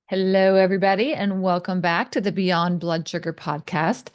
Hello, everybody, and welcome back to the Beyond Blood Sugar podcast.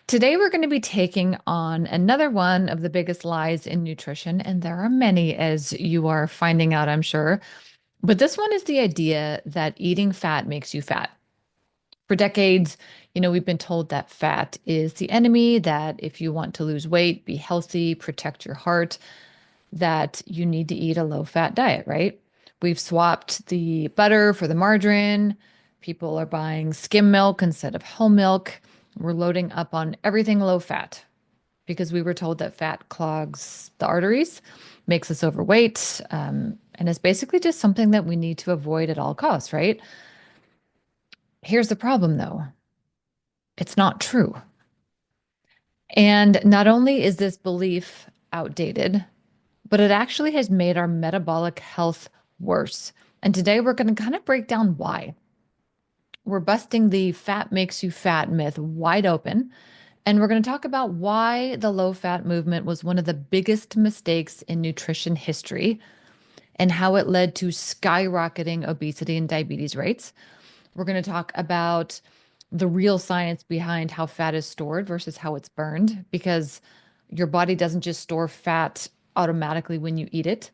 Today, we're going to be taking on another one of the biggest lies in nutrition, and there are many, as you are finding out, I'm sure. But this one is the idea that eating fat makes you fat. For decades, we've been told that fat is the enemy, that if you want to lose weight, be healthy, protect your heart, that you need to eat a low fat diet, right? We've swapped the butter for the margarine. People are buying skim milk instead of whole milk. We're loading up on everything low fat because we were told that fat clogs the arteries, makes us overweight, and is basically just something that we need to avoid at all costs, right? Here's the problem though, it's not true. And not only is this belief outdated, but it actually has made our metabolic health worse. And today we're going to kind of break down why. We're busting the fat makes you fat myth wide open. And we're going to talk about why the low fat movement was one of the biggest mistakes in nutrition history and how it led to skyrocketing obesity and diabetes rates. We're going to talk about the real science behind how fat is stored versus how it's burned, because your body doesn't just store fat automatically when you eat it.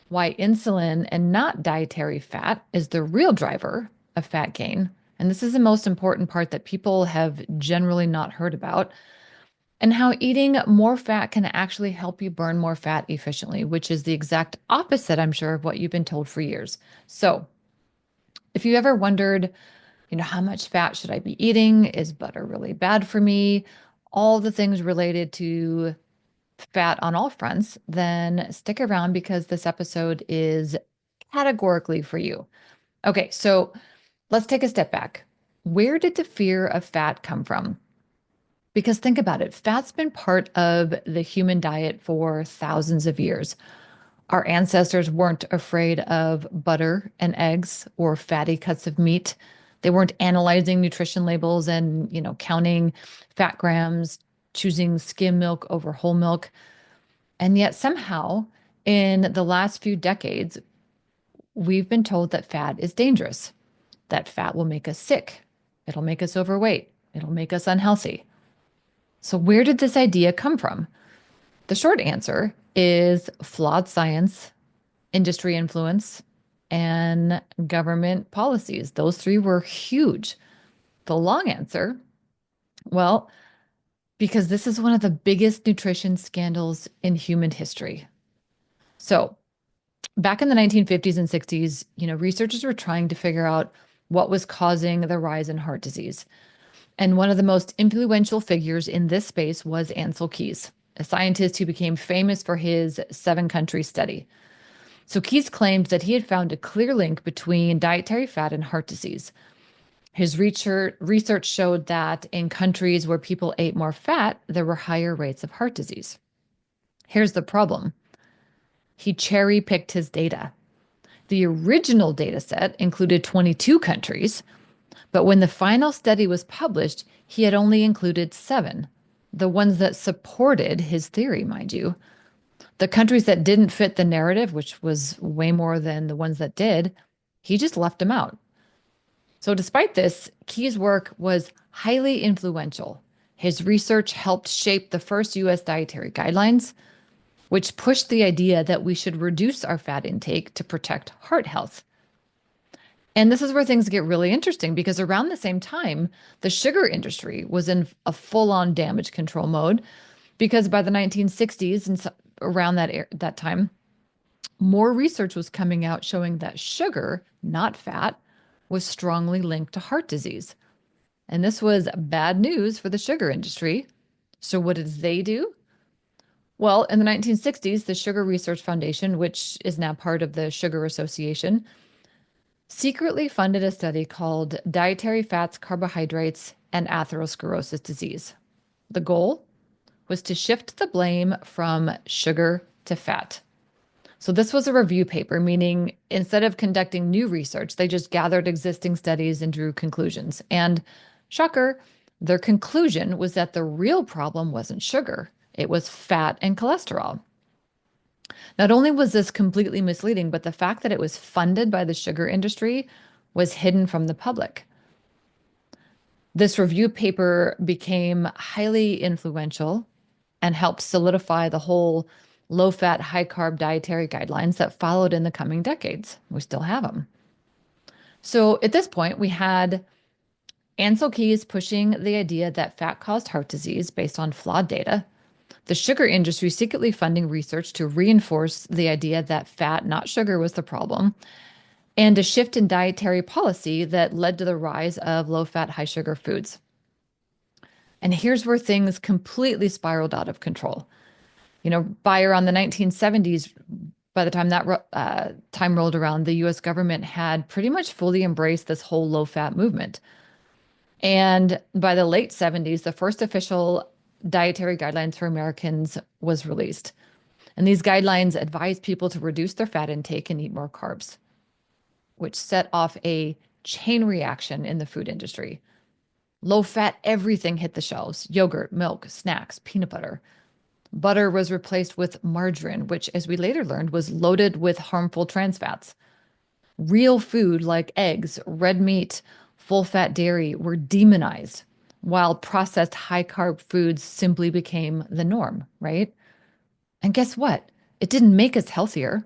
Why insulin and not dietary fat is the real driver of fat gain. And this is the most important part that people have generally not heard about. And how eating more fat can actually help you burn more fat efficiently, which is the exact opposite, I'm sure, of what you've been told for years. So, if you ever wondered, how much fat should I be eating? Is butter really bad for me? All the things related to fat on all fronts, then stick around because this episode is categorically for you. Okay, so let's take a step back. Where did the fear of fat come from? Because think about it, fat's been part of the human diet for thousands of years. Our ancestors weren't afraid of butter and eggs or fatty cuts of meat. They weren't analyzing nutrition labels and, counting fat grams, choosing skim milk over whole milk. And yet somehow in the last few decades, we've been told that fat is dangerous, that fat will make us sick. It'll make us overweight. It'll make us unhealthy. So where did this idea come from? The short answer is flawed science, industry influence, and government policies. Those three were huge. The long answer, well, because this is one of the biggest nutrition scandals in human history. So, back in the 1950s and 60s, researchers were trying to figure out what was causing the rise in heart disease. And one of the most influential figures in this space was Ancel Keys, a scientist who became famous for his 7-country study. So Keys claimed that he had found a clear link between dietary fat and heart disease. His research showed that in countries where people ate more fat, there were higher rates of heart disease. Here's the problem. He cherry-picked his data. The original data set included 22 countries, but when the final study was published, he had only included 7, the ones that supported his theory, mind you. The countries that didn't fit the narrative, which was way more than the ones that did, he just left them out. So, despite this, Key's work was highly influential. His research helped shape the first US dietary guidelines, which pushed the idea that we should reduce our fat intake to protect heart health. And this is where things get really interesting because around the same time, the sugar industry was in a full-on damage control mode because by the 1960s and around that time, more research was coming out showing that sugar, not fat, was strongly linked to heart disease. And this was bad news for the sugar industry. So what did they do? Well, in the 1960s, the Sugar Research Foundation, which is now part of the Sugar Association, secretly funded a study called Dietary Fats, Carbohydrates, and Atherosclerosis Disease. The goal was to shift the blame from sugar to fat. So this was a review paper, meaning instead of conducting new research, they just gathered existing studies and drew conclusions. And shocker, their conclusion was that the real problem wasn't sugar, it was fat and cholesterol. Not only was this completely misleading, but the fact that it was funded by the sugar industry was hidden from the public. This review paper became highly influential and helped solidify the whole low fat, high carb dietary guidelines that followed in the coming decades. We still have them. So at this point, we had Ancel Keys pushing the idea that fat caused heart disease based on flawed data, the sugar industry secretly funding research to reinforce the idea that fat, not sugar, was the problem, and a shift in dietary policy that led to the rise of low fat, high sugar foods. And here's where things completely spiraled out of control. By around the 1970s, by the time that time rolled around, the US government had pretty much fully embraced this whole low fat movement. And by the late 70s, the first official dietary guidelines for Americans was released. And these guidelines advised people to reduce their fat intake and eat more carbs, which set off a chain reaction in the food industry. Low fat everything hit the shelves: yogurt, milk, snacks, peanut butter. Butter was replaced with margarine, which, as we later learned, was loaded with harmful trans fats. Real food like eggs, red meat, full fat dairy were demonized, while processed high carb foods simply became the norm, right? And guess what? It didn't make us healthier.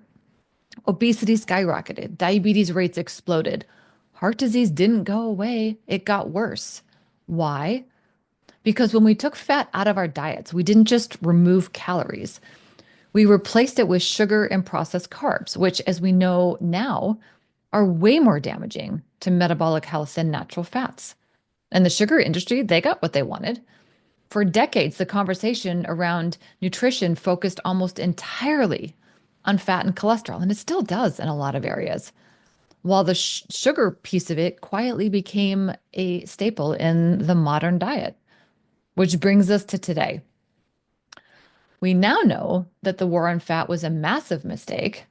Obesity skyrocketed, diabetes rates exploded. Heart disease didn't go away, it got worse. Why? Because when we took fat out of our diets, we didn't just remove calories. We replaced it with sugar and processed carbs, which, as we know now, are way more damaging to metabolic health than natural fats. And the sugar industry, they got what they wanted. For decades, the conversation around nutrition focused almost entirely on fat and cholesterol, and it still does in a lot of areas, while the sugar piece of it quietly became a staple in the modern diet. Which brings us to today. We now know that the war on fat was a massive mistake,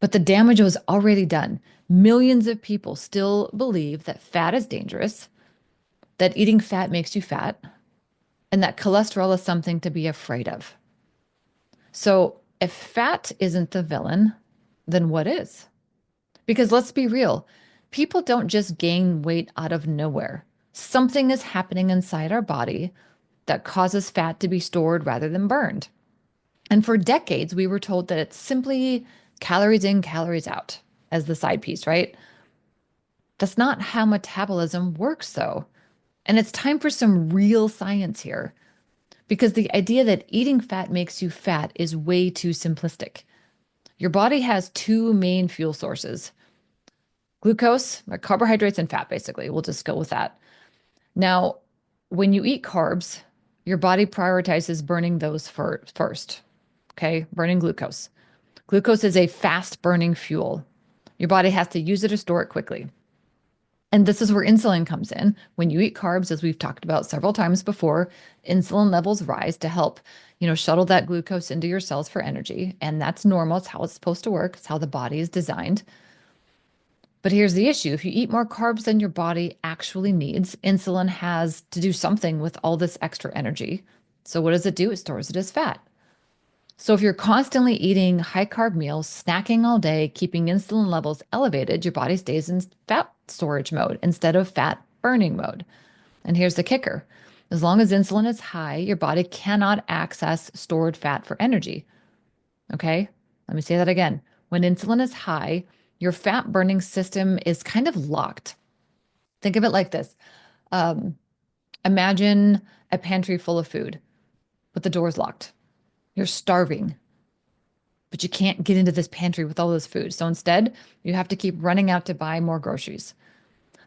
but the damage was already done. Millions of people still believe that fat is dangerous, that eating fat makes you fat, and that cholesterol is something to be afraid of. So if fat isn't the villain, then what is? Because let's be real, people don't just gain weight out of nowhere. Something is happening inside our body that causes fat to be stored rather than burned. And for decades, we were told that it's simply calories in, calories out as the side piece, right? That's not how metabolism works, though. And it's time for some real science here, because the idea that eating fat makes you fat is way too simplistic. Your body has two main fuel sources: glucose, or carbohydrates, and fat, basically. We'll just go with that. Now, when you eat carbs, your body prioritizes burning those first. Okay, burning glucose. Glucose is a fast burning fuel. Your body has to use it or store it quickly. And this is where insulin comes in. When you eat carbs, as we've talked about several times before, insulin levels rise to help, shuttle that glucose into your cells for energy. And that's normal. It's how it's supposed to work. It's how the body is designed. But here's the issue. If you eat more carbs than your body actually needs, insulin has to do something with all this extra energy. So what does it do? It stores it as fat. So if you're constantly eating high carb meals, snacking all day, keeping insulin levels elevated, your body stays in fat storage mode instead of fat burning mode. And here's the kicker. As long as insulin is high, your body cannot access stored fat for energy. Okay? Let me say that again. When insulin is high, your fat burning system is kind of locked. Think of it like this. Imagine a pantry full of food, but the door's locked. You're starving, but you can't get into this pantry with all this food. So instead, you have to keep running out to buy more groceries.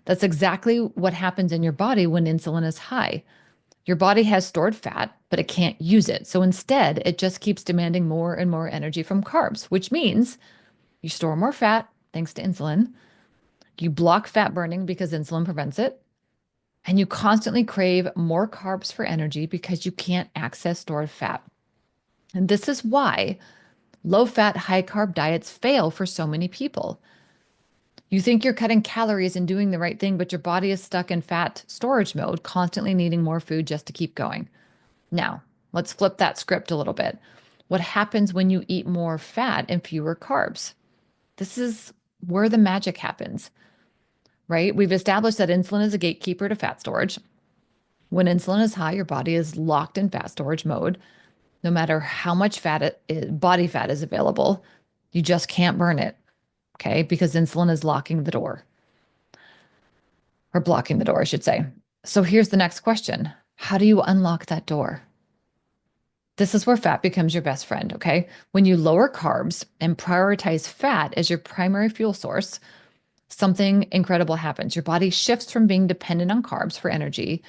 That's exactly what happens in your body when insulin is high. Your body has stored fat, but it can't use it. So instead, it just keeps demanding more and more energy from carbs, which means you store more fat thanks to insulin. You block fat burning because insulin prevents it. And you constantly crave more carbs for energy because you can't access stored fat. And this is why low-fat, high-carb diets fail for so many people. You think you're cutting calories and doing the right thing, but your body is stuck in fat storage mode, constantly needing more food just to keep going. Now, let's flip that script a little bit. What happens when you eat more fat and fewer carbs? This is where the magic happens. right? We've established that insulin is a gatekeeper to fat storage. When insulin is high, your body is locked in fat storage mode. No matter how much body fat is available, you just can't burn it, okay? Because insulin is locking the door or blocking the door, I should say. So here's the next question. How do you unlock that door? This is where fat becomes your best friend, okay? When you lower carbs and prioritize fat as your primary fuel source, something incredible happens. Your body shifts from being dependent on carbs for energy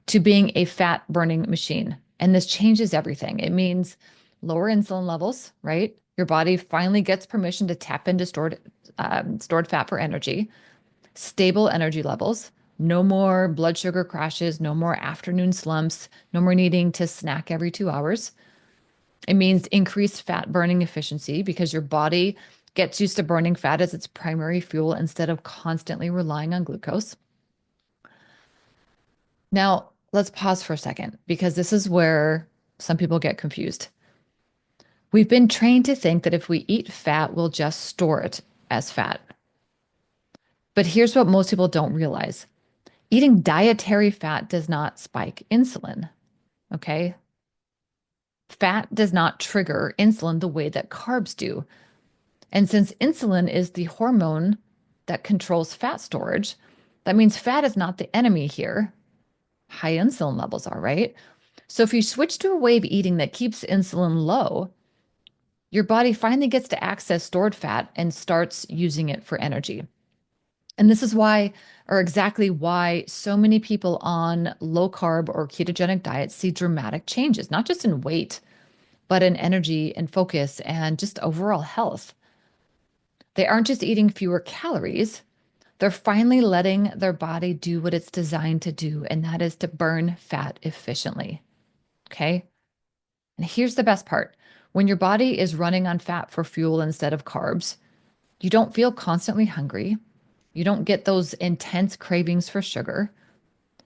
to being a fat burning machine. And this changes everything. It means lower insulin levels, right? Your body finally gets permission to tap into stored fat for energy, stable energy levels, no more blood sugar crashes, no more afternoon slumps, no more needing to snack every 2 hours. It means increased fat burning efficiency because your body gets used to burning fat as its primary fuel instead of constantly relying on glucose. Now, let's pause for a second because this is where some people get confused. We've been trained to think that if we eat fat, we'll just store it as fat. But here's what most people don't realize. Eating dietary fat does not spike insulin, okay? Fat does not trigger insulin the way that carbs do. And since insulin is the hormone that controls fat storage, that means fat is not the enemy here. High insulin levels are, right? So if you switch to a way of eating that keeps insulin low, your body finally gets to access stored fat and starts using it for energy. And this is why, or exactly why, so many people on low carb or ketogenic diets see dramatic changes, not just in weight, but in energy and focus and just overall health. They aren't just eating fewer calories, they're finally letting their body do what it's designed to do, and that is to burn fat efficiently. Okay. And here's the best part. When your body is running on fat for fuel instead of carbs, you don't feel constantly hungry. You don't get those intense cravings for sugar.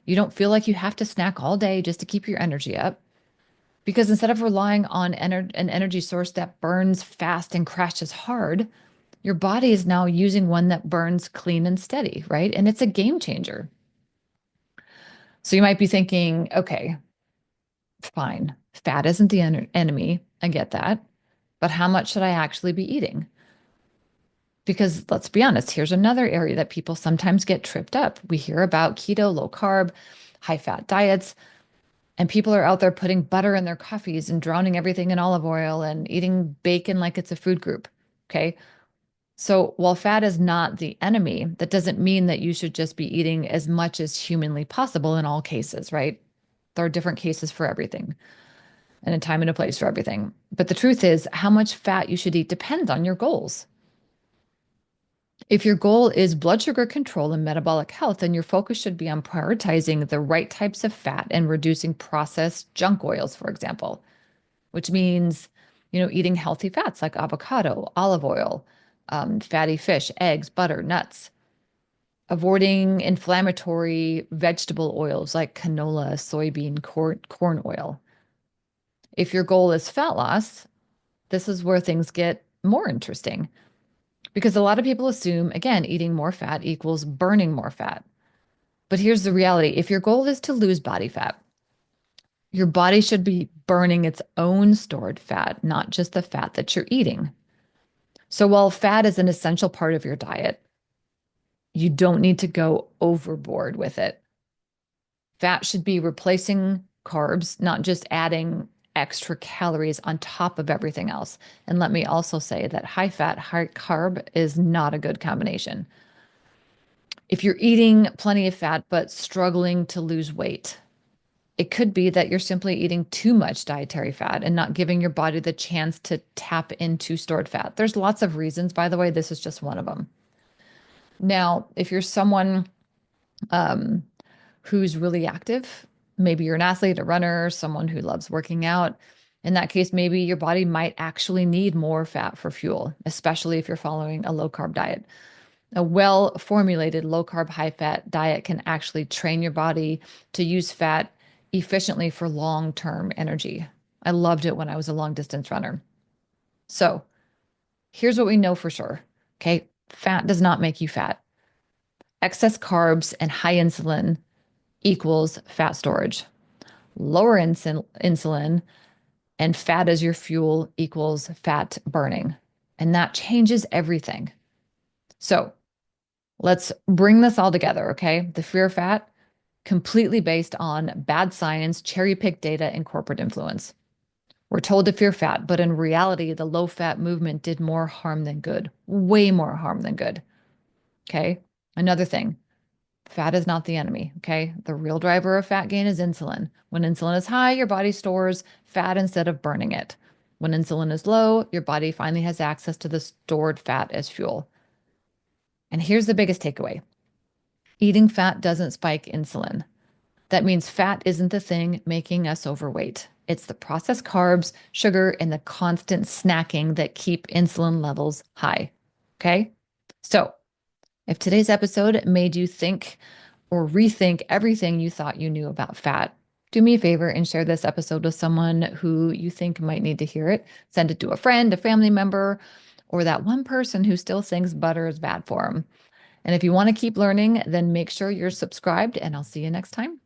You don't feel like you have to snack all day just to keep your energy up. Because instead of relying on an energy source that burns fast and crashes hard, your body is now using one that burns clean and steady, right? And it's a game changer. So you might be thinking, okay, fine, fat isn't the enemy. I get that. But how much should I actually be eating? Because let's be honest, here's another area that people sometimes get tripped up. We hear about keto, low carb, high fat diets, and people are out there putting butter in their coffees and drowning everything in olive oil and eating bacon like it's a food group. Okay. So while fat is not the enemy, that doesn't mean that you should just be eating as much as humanly possible in all cases, right? There are different cases for everything and a time and a place for everything. But the truth is, how much fat you should eat depends on your goals. If your goal is blood sugar control and metabolic health, then your focus should be on prioritizing the right types of fat and reducing processed junk oils, for example, which means, eating healthy fats like avocado, olive oil, fatty fish, eggs, butter, nuts, avoiding inflammatory vegetable oils like canola, soybean, corn oil. If your goal is fat loss, this is where things get more interesting because a lot of people assume, again, eating more fat equals burning more fat. But here's the reality. If your goal is to lose body fat, your body should be burning its own stored fat, not just the fat that you're eating. So while fat is an essential part of your diet, you don't need to go overboard with it. Fat should be replacing carbs, not just adding extra calories on top of everything else. And let me also say that high fat, high carb is not a good combination. If you're eating plenty of fat but struggling to lose weight, it could be that you're simply eating too much dietary fat and not giving your body the chance to tap into stored fat. There's lots of reasons, by the way, this is just one of them. Now, if you're someone um, who's really active, maybe you're an athlete, a runner, someone who loves working out, in that case, maybe your body might actually need more fat for fuel, especially if you're following a low carb diet. A well formulated low carb, high fat diet can actually train your body to use fat efficiently for long term energy. I loved it when I was a long distance runner. So here's what we know for sure. Okay. Fat does not make you fat. Excess carbs and high insulin equals fat storage. Lower insulin and fat as your fuel equals fat burning. And that changes everything. So let's bring this all together, okay? The fear of fat, completely based on bad science, cherry picked data, and corporate influence. We're told to fear fat, but in reality, the low fat movement did more harm than good, way more harm than good. Okay. Another thing, fat is not the enemy. Okay. The real driver of fat gain is insulin. When insulin is high, your body stores fat instead of burning it. When insulin is low, your body finally has access to the stored fat as fuel. And here's the biggest takeaway: eating fat doesn't spike insulin. That means fat isn't the thing making us overweight. It's the processed carbs, sugar, and the constant snacking that keep insulin levels high. Okay. So, if today's episode made you think or rethink everything you thought you knew about fat, do me a favor and share this episode with someone who you think might need to hear it. Send it to a friend, a family member, or that one person who still thinks butter is bad for them. And if you want to keep learning, then make sure you're subscribed, and I'll see you next time.